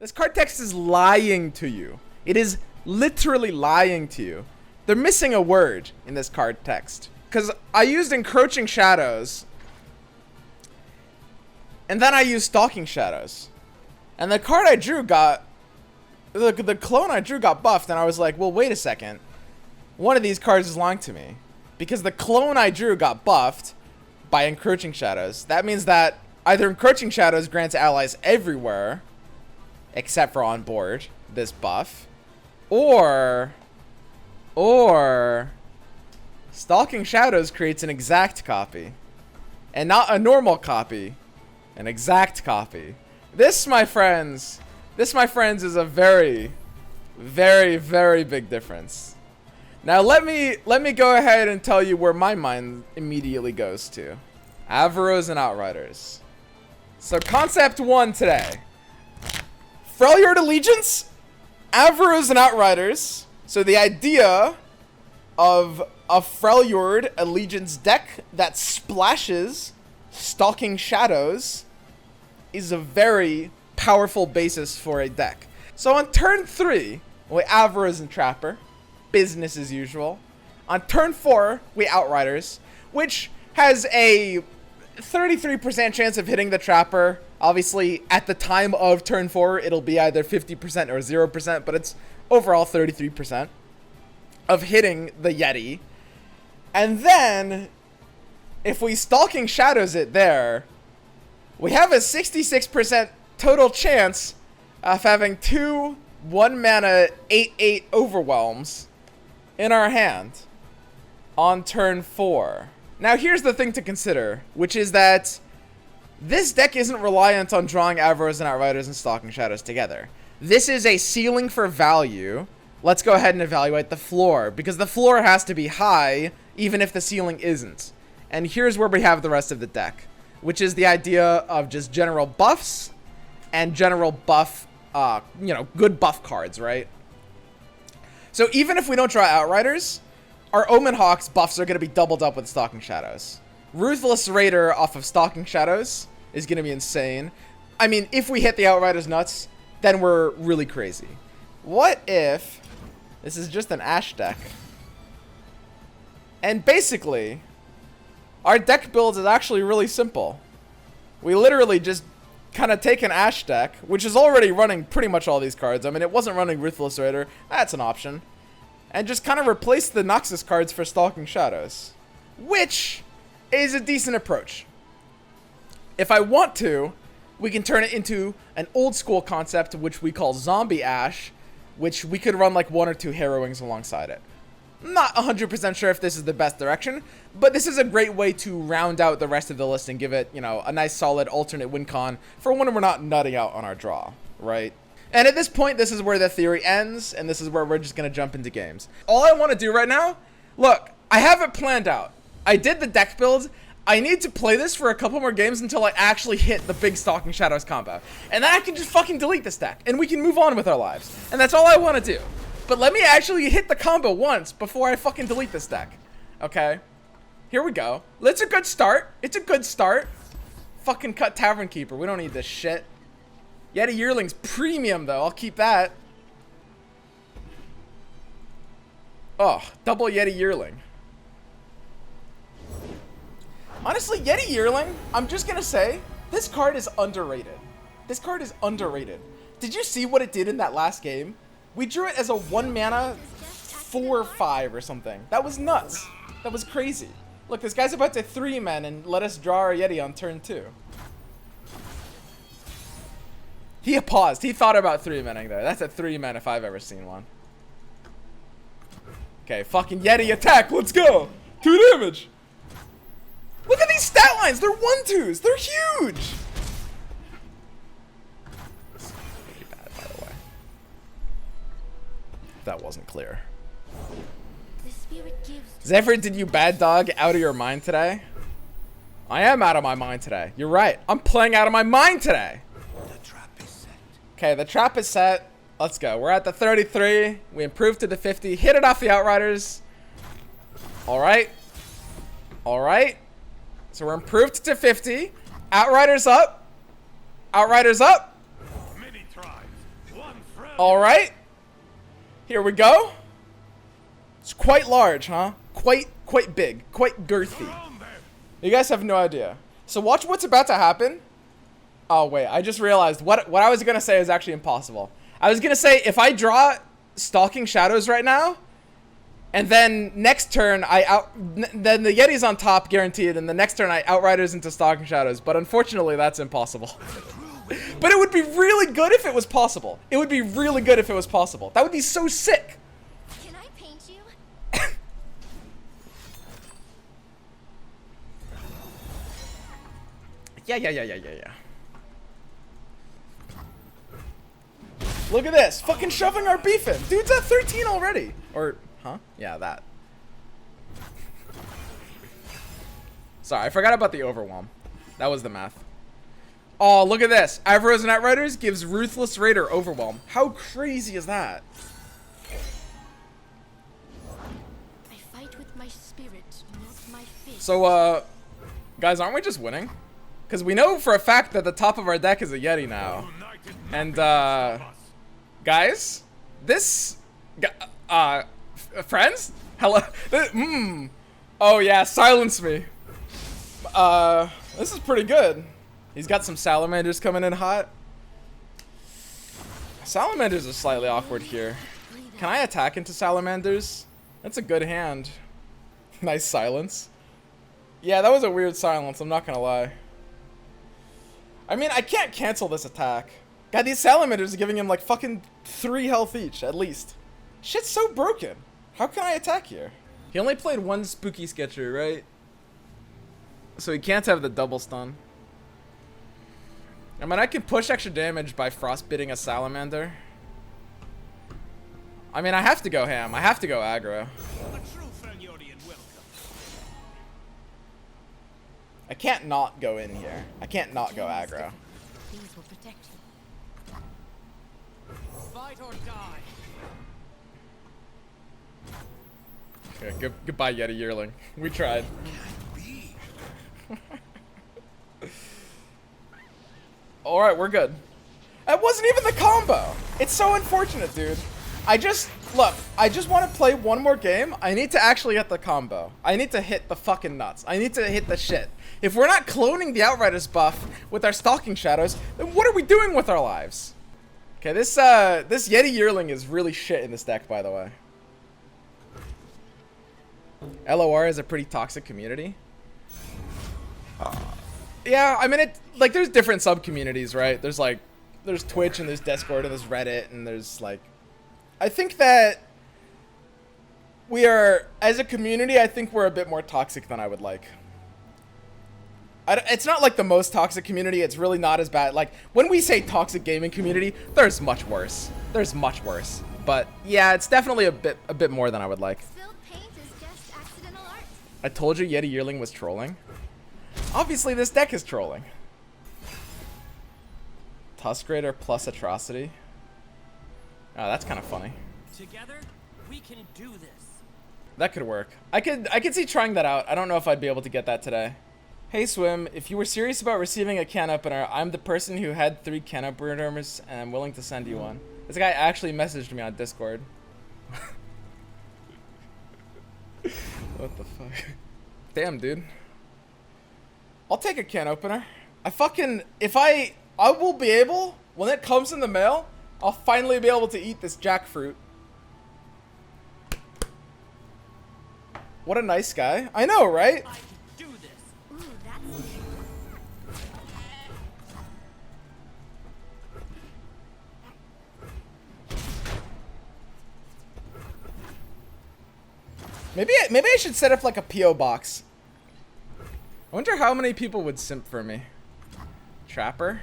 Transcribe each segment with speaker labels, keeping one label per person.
Speaker 1: This card text is lying to you. It is literally lying to you. They're missing a word in this card text. Because I used Encroaching Shadows. And then I used Stalking Shadows. And the card I drew got... The clone I drew got buffed. And I was like, well, wait a second. One of these cards is lying to me. Because the clone I drew got buffed by Encroaching Shadows. That means that either Encroaching Shadows grants allies everywhere, except for on board, this buff, or Stalking Shadows creates an exact copy, and not a normal copy, an exact copy. This, my friends, is a very, very, very big difference. Now let me go ahead and tell you where my mind immediately goes to. Averos and Outriders. So concept 1 today. Freljord Allegiance, Averos and Outriders. So the idea of a Freljord Allegiance deck that splashes Stalking Shadows is a very powerful basis for a deck. So on turn 3, we Averos and Trapper. Business as usual. On turn 4, we Outriders, which has a 33% chance of hitting the Trapper. Obviously, at the time of turn 4, it'll be either 50% or 0%, but it's overall 33% of hitting the Yeti. And then, if we Stalking Shadows it there, we have a 66% total chance of having 2 1-mana 8/8 Overwhelms in our hand on turn 4. Now here's the thing to consider, which is that this deck isn't reliant on drawing Averos and Outriders and Stalking Shadows together. This is a ceiling for value. Let's go ahead and evaluate the floor, because the floor has to be high even if the ceiling isn't. And here's where we have the rest of the deck, which is the idea of just general buffs and general buff, good buff cards, right? So even if we don't draw Outriders, our Omen Hawk's buffs are going to be doubled up with Stalking Shadows. Ruthless Raider off of Stalking Shadows is going to be insane. I mean, if we hit the Outriders nuts, then we're really crazy. What if this is just an Ashe deck? And basically, our deck build is actually really simple. We literally just kind of take an Ashe deck, which is already running pretty much all these cards. I mean, it wasn't running Ruthless Raider. That's an option. And just kind of replace the Noxus cards for Stalking Shadows, which is a decent approach. If I want to, we can turn it into an old school concept, which we call Zombie Ashe, which we could run like 1 or 2 Harrowings alongside it. I'm not 100% sure if this is the best direction, but this is a great way to round out the rest of the list and give it, a nice solid alternate win con for when we're not nutting out on our draw, right? And at this point, this is where the theory ends, and this is where we're just going to jump into games. All I want to do right now, look, I have it planned out. I did the deck build. I need to play this for a couple more games until I actually hit the big Stalking Shadows combo. And then I can just fucking delete this deck, and we can move on with our lives. And that's all I want to do. But let me actually hit the combo once before I fucking delete this deck. Okay? Here we go. It's a good start. It's a good start. Fucking cut Tavern Keeper. We don't need this shit. Yeti Yearling's premium, though. I'll keep that. Oh, double Yeti Yearling. Honestly, Yeti Yearling, I'm just gonna say, this card is underrated. This card is underrated. Did you see what it did in that last game? We drew it as a 1-mana 4/5 or something. That was nuts. That was crazy. Look, this guy's about to 3-man and let us draw our Yeti on turn 2. He paused. He thought about 3-manning there. That's a 3-man if I've ever seen one. Okay, fucking Yeti attack. Let's go. 2 damage. Look at these stat lines. They're 1/2s. They're huge. Pretty bad, by the way. That wasn't clear. Zephyr, did you bad dog out of your mind today? I am out of my mind today. You're right. I'm playing out of my mind today. Okay, the trap is set. Let's go. We're at the 33. We improved to the 50. Hit it off the Outriders. All right. All right. So we're improved to 50. Outriders up. Outriders up. Alright. Here we go. It's quite large, huh? Quite big. Quite girthy. You guys have no idea. So watch what's about to happen. Oh, wait. I just realized what I was going to say is actually impossible. I was going to say if I draw Stalking Shadows right now, and then next turn then the Yeti's on top guaranteed, and the next turn I Outriders into Stalking Shadows. But unfortunately, that's impossible. But it would be really good if it was possible. It would be really good if it was possible. That would be so sick.
Speaker 2: Can I paint you?
Speaker 1: Yeah. Look at this. Fucking shoving our beef in. Dude's at 13 already. Or, huh? Yeah, that. Sorry, I forgot about the overwhelm. That was the math. Oh, look at this. Avros and Outriders gives Ruthless Raider overwhelm. How crazy is that?
Speaker 2: I fight with my spirit, not my fist.
Speaker 1: So, guys, aren't we just winning? Because we know for a fact that the top of our deck is a Yeti now. And, guys, this, friends? Hello? Oh, yeah, silence me. This is pretty good. He's got some salamanders coming in hot. Salamanders are slightly awkward here. Can I attack into salamanders? That's a good hand. Nice silence. Yeah, that was a weird silence, I'm not gonna lie. I mean, I can't cancel this attack. God, these salamanders are giving him like fucking 3 health each, at least. Shit's so broken. How can I attack here? He only played 1 Spooky Sketcher, right? So he can't have the double stun. I mean, I can push extra damage by frostbiting a salamander. I mean, I have to go ham. I have to go aggro. I can't not go in here. I can't not go aggro.
Speaker 2: These will protect you.
Speaker 3: Fight or die.
Speaker 1: Okay, goodbye, Yeti Yearling. We tried. Alright, we're good. That wasn't even the combo. It's so unfortunate, dude. I just want to play one more game. I need to actually get the combo. I need to hit the fucking nuts. I need to hit the shit. If we're not cloning the Outriders buff with our Stalking Shadows, then what are we doing with our lives? Okay, this Yeti Yearling is really shit in this deck, by the way. LOR is a pretty toxic community. Yeah, I mean, like, there's different sub-communities, right? There's Twitch, and there's Discord, and there's Reddit, and there's, like... I think that we are, as a community, I think we're a bit more toxic than I would like. It's not, like, the most toxic community. It's really not as bad. Like, when we say toxic gaming community, there's much worse. There's much worse. But, yeah, it's definitely a bit more than I would like.
Speaker 2: Spilled paint is just accidental art.
Speaker 1: I told you Yeti Yearling was trolling. Obviously, this deck is trolling. Tusk Raider plus Atrocity. Oh, that's kind of funny.
Speaker 3: Together, we can do this.
Speaker 1: That could work. I could see trying that out. I don't know if I'd be able to get that today. Hey Swim, if you were serious about receiving a can opener, I'm the person who had 3 can openers and I'm willing to send you one. This guy actually messaged me on Discord. What the fuck? Damn, dude. I'll take a can opener. I will be able, when it comes in the mail, I'll finally be able to eat this jackfruit. What a nice guy. I know, right?
Speaker 3: I can do this.
Speaker 2: Ooh, that's...
Speaker 1: Maybe I should set up like a P.O. box. I wonder how many people would simp for me. Trapper?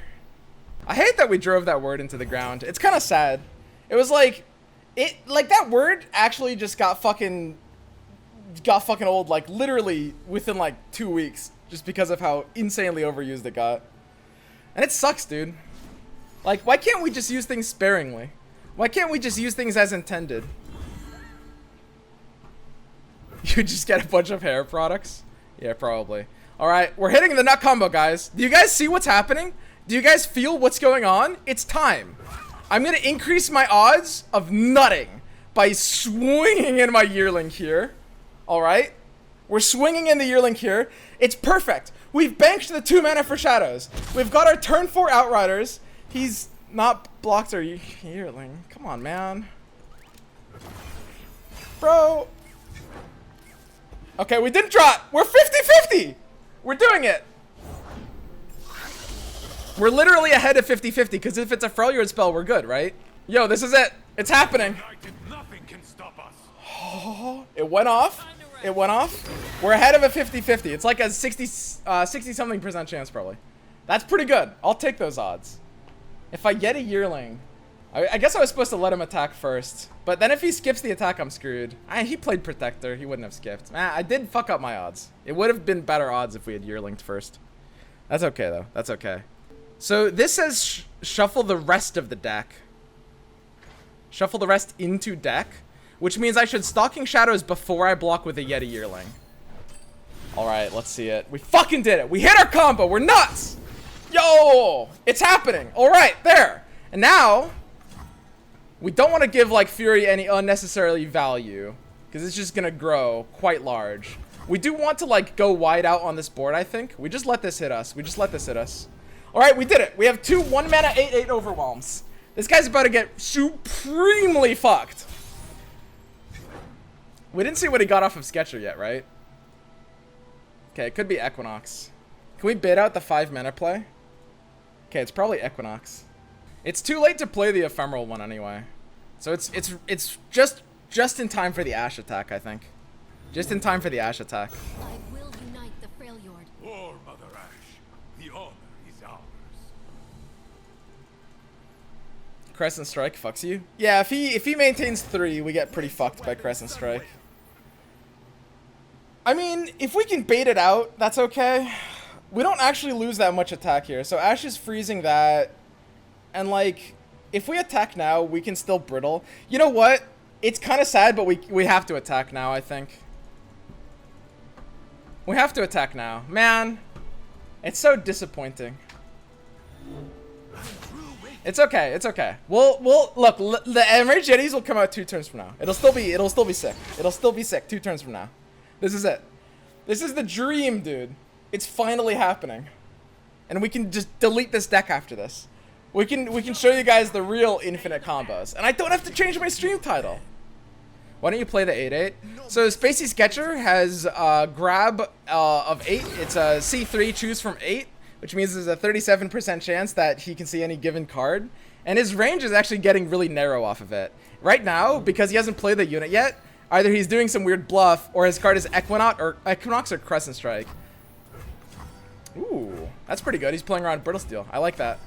Speaker 1: I hate that we drove that word into the ground. It's kind of sad. It was like, that word actually just got fucking old, like, literally within, like, 2 weeks. Just because of how insanely overused it got. And it sucks, dude. Like, why can't we just use things sparingly? Why can't we just use things as intended? You just get a bunch of hair products? Yeah, probably. Alright, we're hitting the nut combo, guys. Do you guys see what's happening? Do you guys feel what's going on? It's time. I'm gonna increase my odds of nutting by swinging in my yearling here. Alright? We're swinging in the yearling here. It's perfect. We've banked the 2 mana for shadows. We've got our turn 4 outriders. He's not blocked our yearling. Come on, man. Bro. Okay, we didn't draw it. We're 50-50. We're doing it. We're literally ahead of 50-50 because if it's a Freljord spell, we're good, right? Yo, this is it. It's happening.
Speaker 4: Nothing can stop us.
Speaker 1: Oh, it went off. It went off. We're ahead of a 50-50. It's like a 60-something% chance, probably. That's pretty good. I'll take those odds. If I get a yearling, I guess I was supposed to let him attack first. But then if he skips the attack, I'm screwed. He played Protector. He wouldn't have skipped. I did fuck up my odds. It would have been better odds if we had yearlinged first. That's okay, though. That's okay. So this says shuffle the rest of the deck. Shuffle the rest into deck. Which means I should Stalking Shadows before I block with a Yeti yearling. Alright, let's see it. We fucking did it. We hit our combo. We're nuts. Yo! It's happening. Alright, there. And now, we don't want to give, like, Fury any unnecessarily value. Because it's just going to grow quite large. We do want to, like, go wide out on this board, I think. We just let this hit us. We just let this hit us. Alright, we did it. We have 2 1-mana 8/8 overwhelms. This guy's about to get supremely fucked. We didn't see what he got off of Sketcher yet, right? Okay, it could be Equinox. Can we bait out the 5 mana play? Okay, it's probably Equinox. It's too late to play the ephemeral one anyway. So it's just in time for the Ashe attack, I think. Just in time for the Ashe attack.
Speaker 2: I will unite the Freljord.
Speaker 4: War, Mother Ashe. The honor is ours.
Speaker 1: Crescent Strike fucks you. Yeah, if he maintains 3, we get pretty fucked by Crescent Strike. I mean, if we can bait it out, that's okay. We don't actually lose that much attack here. So Ashe is freezing that. And like, if we attack now, we can still brittle. You know what? It's kind of sad, but we have to attack now, I think. We have to attack now. Man, it's so disappointing. It's okay. It's okay. We'll look. The Enraged Yetis will come out 2 turns from now. It'll still be sick. It'll still be sick 2 turns from now. This is it. This is the dream, dude. It's finally happening, and we can just delete this deck after this. We can show you guys the real infinite combos, and I don't have to change my stream title. Why don't you play the 8/8? So Spacey Sketcher has grab of 8. It's a C3 choose from 8. Which means there's a 37% chance that he can see any given card. And his range is actually getting really narrow off of it. Right now, because he hasn't played the unit yet, either he's doing some weird bluff, or his card is Equinox or Crescent Strike. Ooh, that's pretty good. He's playing around Brittle Steel. I like that.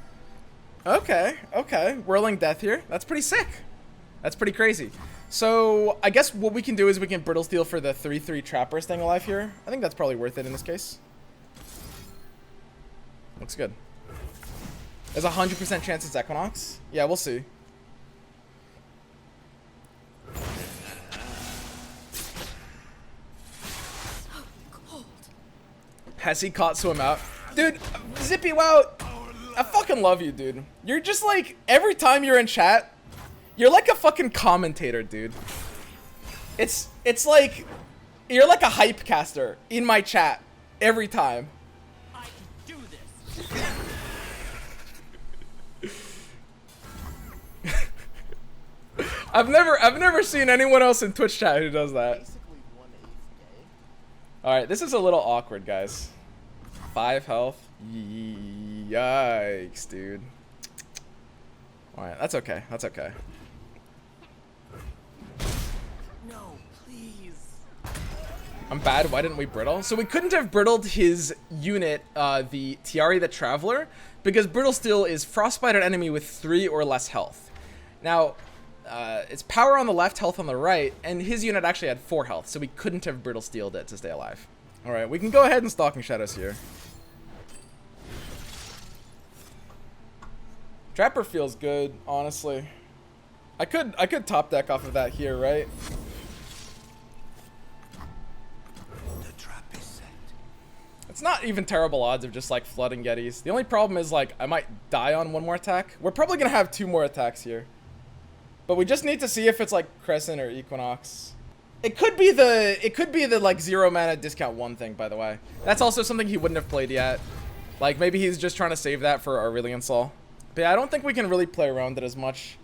Speaker 1: Okay. Whirling Death here. That's pretty sick. That's pretty crazy. So, I guess what we can do is we can Brittle Steel for the 3/3 Trapper staying alive here. I think that's probably worth it in this case. Looks good. There's a 100% chance it's Equinox. Yeah, we'll see.
Speaker 2: So cold.
Speaker 1: Has he caught swim out? Dude, Zippy Wow, I fucking love you, dude. You're just like, every time you're in chat, you're like a fucking commentator, dude. It's like, you're like a hype caster in my chat every time.
Speaker 3: I can do this.
Speaker 1: I've never seen anyone else in Twitch chat who does that. Alright, this is a little awkward, guys. 5 health. Yikes, dude. Alright, that's okay. That's okay.
Speaker 3: No, please.
Speaker 1: I'm bad. Why didn't we brittle? So we couldn't have brittled his unit, the Tiari the Traveler, because Brittle Steel is frostbite an enemy with 3 or less health. Now, it's power on the left, health on the right, and his unit actually had 4 health, so we couldn't have Brittle Steeled it to stay alive. Alright, we can go ahead and Stalking Shadows here. Trapper feels good, honestly. I could top deck off of that here, right? It's not even terrible odds of just like flooding Yetis. The only problem is like I might die on one more attack. We're probably gonna have 2 more attacks here. But we just need to see if it's like Crescent or Equinox. It could be the like 0 mana discount 1 thing, by the way. That's also something he wouldn't have played yet. Like maybe he's just trying to save that for Aurelion Sol. But yeah, I don't think we can really play around it as much.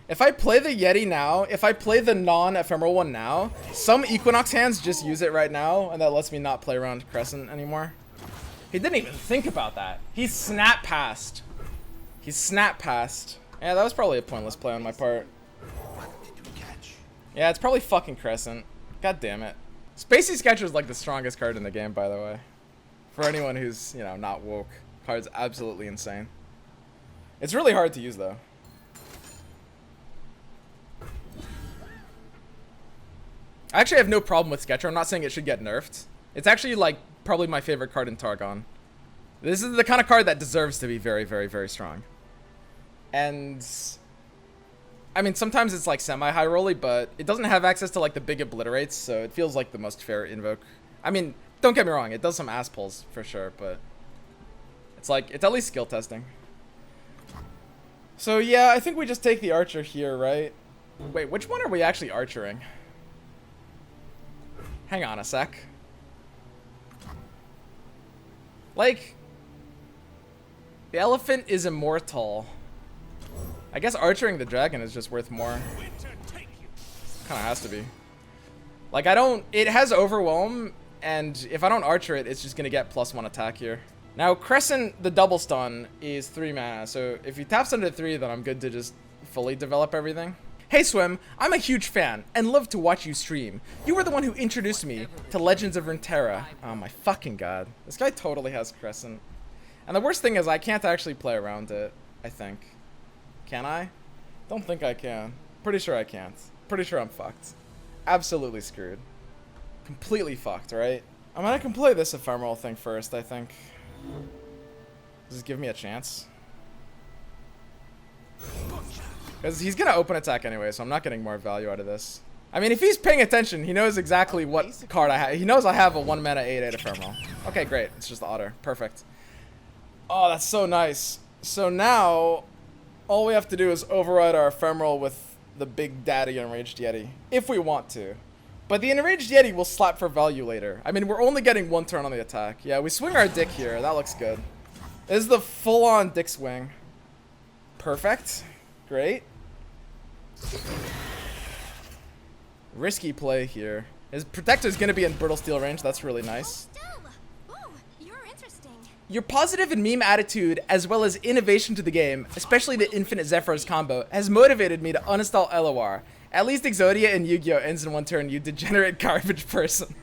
Speaker 1: If I play the Yeti now, if I play the non-ephemeral one now, some Equinox hands just use it right now, and that lets me not play around Crescent anymore. He didn't even think about that. He snap passed. He snap passed. Yeah, that was probably a pointless play on my part. Yeah, it's probably fucking Crescent. God damn it. Spacey Sketcher is like the strongest card in the game, by the way. For anyone who's, you know, not woke. Card's absolutely insane. It's really hard to use, though. I actually have no problem with Sketcher. I'm not saying it should get nerfed. It's actually, like, probably my favorite card in Targon. This is the kind of card that deserves to be very, very, very strong. And I mean, sometimes it's, like, semi-high rolly, but it doesn't have access to, like, the big obliterates, so it feels like the most fair invoke. I mean, don't get me wrong. It does some ass pulls, for sure, but it's, like, it's at least skill testing. So, yeah, I think we just take the Archer here, right? Wait, which one are we actually archering? Hang on a sec. Like, the elephant is immortal. I guess archering the dragon is just worth more. Kinda has to be. Like, it has overwhelm, and if I don't archer it, it's just gonna get +1 attack here. Now, Crescent, the double stun, is 3 mana, so if he taps under 3, then I'm good to just fully develop everything. Hey Swim, I'm a huge fan and love to watch you stream. You were the one who introduced me to Legends of Runeterra. Oh my fucking god. This guy totally has Crescent. And the worst thing is I can't actually play around it, I think. Can I? Don't think I can. Pretty sure I can't. Pretty sure I'm fucked. Absolutely screwed. Completely fucked, right? I mean, I can play this ephemeral thing first, I think. Does this give me a chance? Because he's going to open attack anyway, so I'm not getting more value out of this. I mean, if he's paying attention, he knows exactly what card I have. He knows I have a 1 mana 8/8 ephemeral. Okay, great. It's just the otter. Perfect. Oh, that's so nice. So now, all we have to do is override our ephemeral with the big daddy Enraged Yeti. If we want to. But the Enraged Yeti will slap for value later. I mean, we're only getting 1 turn on the attack. Yeah, we swing our dick here. That looks good. This is the full-on dick swing. Perfect. Great. Risky play here. His protector's gonna be in Brittle Steel range. That's really nice.
Speaker 2: You're interesting.
Speaker 1: Your positive and meme attitude, as well as innovation to the game, especially the Infinite Zephyrs combo, has motivated me to uninstall LOR. At least Exodia and Yu-Gi-Oh! Ends in 1 turn, you degenerate garbage person.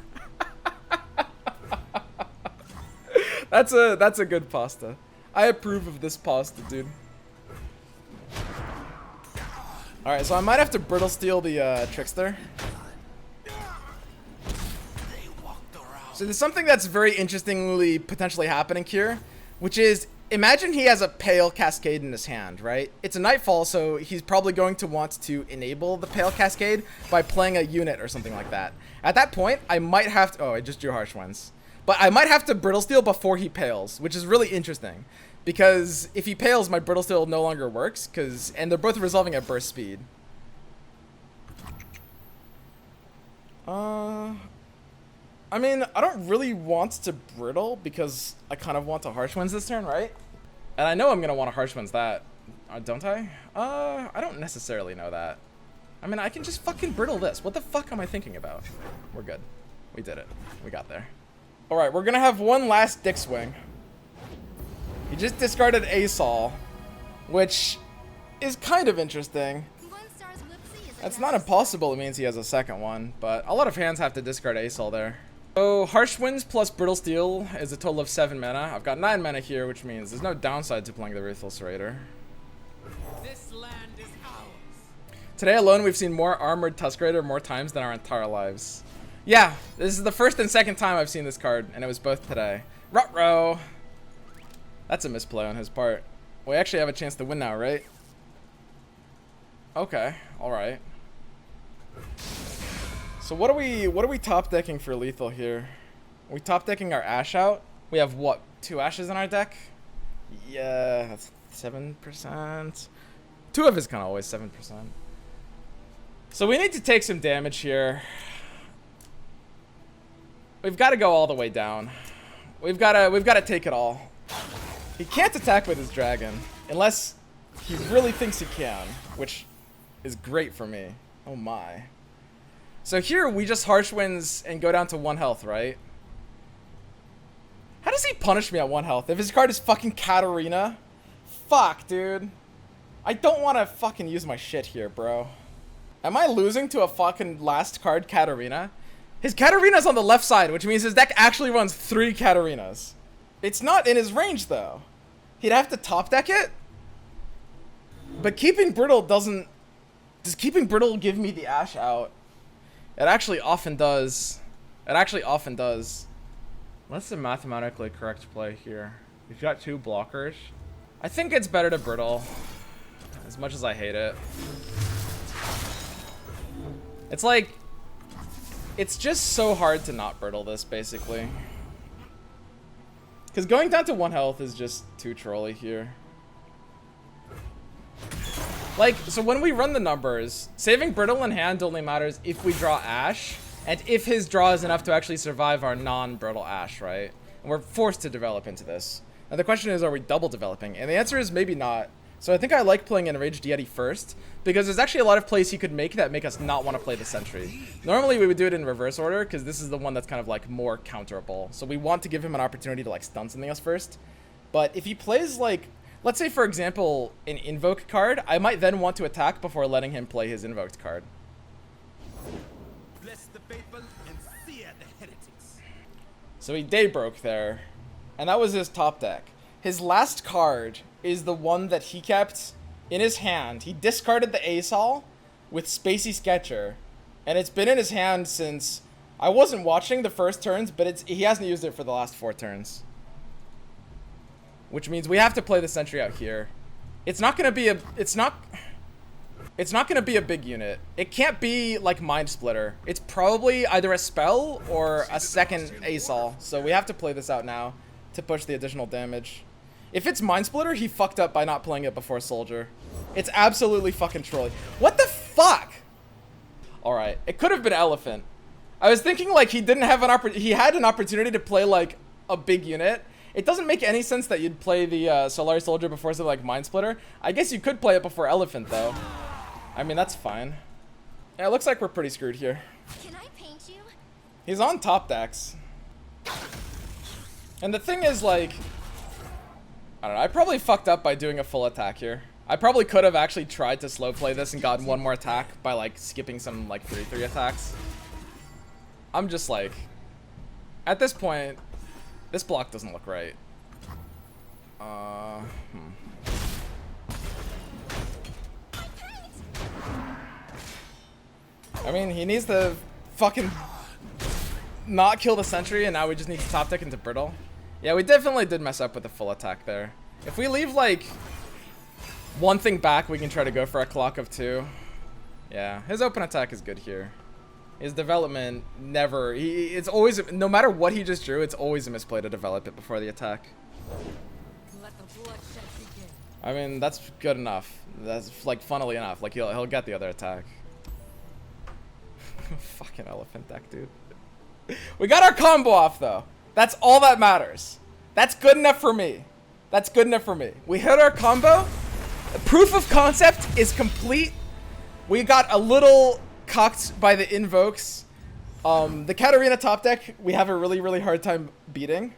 Speaker 1: That's a good pasta. I approve of this pasta, dude. Alright, so I might have to Brittle Steel the Trickster. So there's something that's very interestingly potentially happening here, which is, imagine he has a Pale Cascade in his hand, right? It's a Nightfall, so he's probably going to want to enable the Pale Cascade by playing a unit or something like that. At that point, I might have to... Oh, I just drew Harsh Winds. But I might have to Brittle Steel before he Pales, which is really interesting. Because if he Pales, my Brittle Steel no longer works, and they're both resolving at burst speed. I mean, I don't really want to Brittle because I kind of want to Harsh Winds this turn, right? And I know I'm going to want to Harsh Winds that, don't I? I don't necessarily know that. I mean, I can just fucking Brittle this. What the fuck am I thinking about? We're good. We did it. We got there. Alright, we're going to have one last dick swing. He just discarded Asol, which is kind of interesting. That's not impossible. It means he has a second one, but a lot of hands have to discard Asol there. So Harsh Winds plus Brittle Steel is a total of 7 mana. I've got 9 mana here, which means there's no downside to playing the Ruthless Raider.
Speaker 3: This land is ours.
Speaker 1: Today alone, we've seen more Armored Tusk Raider more times than our entire lives. Yeah, this is the first and second time I've seen this card, and it was both today. Ruh-roh! That's a misplay on his part. We actually have a chance to win now, right? Okay, alright. So what are we top decking for lethal here? Are we top decking our Ashe out? We have what? 2 Ashes in our deck? Yeah, that's 7%. 2 of his kind of always 7%. So we need to take some damage here. We've got to go all the way down. We've got to take it all. He can't attack with his dragon unless he really thinks he can, which is great for me. Oh my. So here we just harsh winds and go down to 1 health, right? How does he punish me at 1 health? If his card is fucking Katarina? Fuck, dude. I don't want to fucking use my shit here, bro. Am I losing to a fucking last card Katarina? His Katarina's on the left side, which means his deck actually runs 3 Katarinas. It's not in his range, though. He'd have to top deck it? But keeping Brittle doesn't... Does keeping Brittle give me the Ashe out? It actually often does. It actually often does. What's the mathematically correct play here? We've got 2 blockers. I think it's better to Brittle. As much as I hate it. It's like... It's just so hard to not Brittle this, basically. Because going down to 1 health is just too trolly here. Like, so when we run the numbers, saving Brittle in hand only matters if we draw Ashe, and if his draw is enough to actually survive our non-Brittle Ashe, right? And we're forced to develop into this. Now the question is, are we double developing? And the answer is maybe not. So I think I like playing Enraged Yeti first, because there's actually a lot of plays he could make that make us not want to play the Sentry. Normally we would do it in reverse order, because this is the one that's kind of like more counterable. So we want to give him an opportunity to like stun something else first. But if he plays like, let's say for example, an Invoke card, I might then want to attack before letting him play his Invoked card.
Speaker 4: Bless the faithful and sear the heretics.
Speaker 1: So he Daybroke there, and that was his top deck. His last card is the one that he kept in his hand. He discarded the Asol with Spacey Sketcher, and it's been in his hand since... I wasn't watching the first turns, but he hasn't used it for the last 4 turns. Which means we have to play the Sentry out here. It's not gonna be a... It's not gonna be a big unit. It can't be like Mind Splitter. It's probably either a spell or a second Asol. So we have to play this out now to push the additional damage. If it's Mind Splitter, he fucked up by not playing it before Soldier. It's absolutely fucking trolly. What the fuck? Alright, it could have been Elephant. I was thinking like he didn't have he had an opportunity to play like a big unit. It doesn't make any sense that you'd play the Solari Soldier before something like Mind Splitter. I guess you could play it before Elephant though. I mean, that's fine. Yeah, it looks like we're pretty screwed here.
Speaker 2: Can I paint you?
Speaker 1: He's on top decks. And the thing is like... I don't know, I probably fucked up by doing a full attack here. I probably could have actually tried to slow play this and gotten 1 more attack by like skipping some like 3/3 attacks. I'm just like... At this point, this block doesn't look right. I mean, he needs to fucking not kill the Sentry, and now we just need to top deck into Brittle. Yeah, we definitely did mess up with the full attack there. If we leave like 1 thing back, we can try to go for a clock of 2. Yeah, his open attack is good here. His development never, it's always, no matter what he just drew, it's always a misplay to develop it before the attack.
Speaker 3: Let the bloodshed begin.
Speaker 1: I mean, that's good enough. That's like funnily enough, like he'll get the other attack. Fucking Elephant deck, dude. We got our combo off though. That's all that matters. That's good enough for me. That's good enough for me. We hit our combo. The proof of concept is complete. We got a little cocked by the invokes. The Katarina top deck, we have a really, really hard time beating.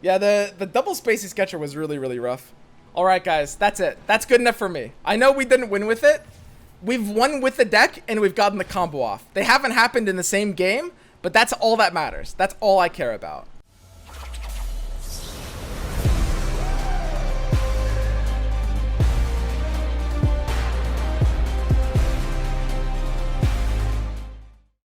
Speaker 1: Yeah, the double Spacey Sketcher was really, really rough. Alright guys, that's it. That's good enough for me. I know we didn't win with it. We've won with the deck and we've gotten the combo off. They haven't happened in the same game, but that's all that matters. That's all I care about.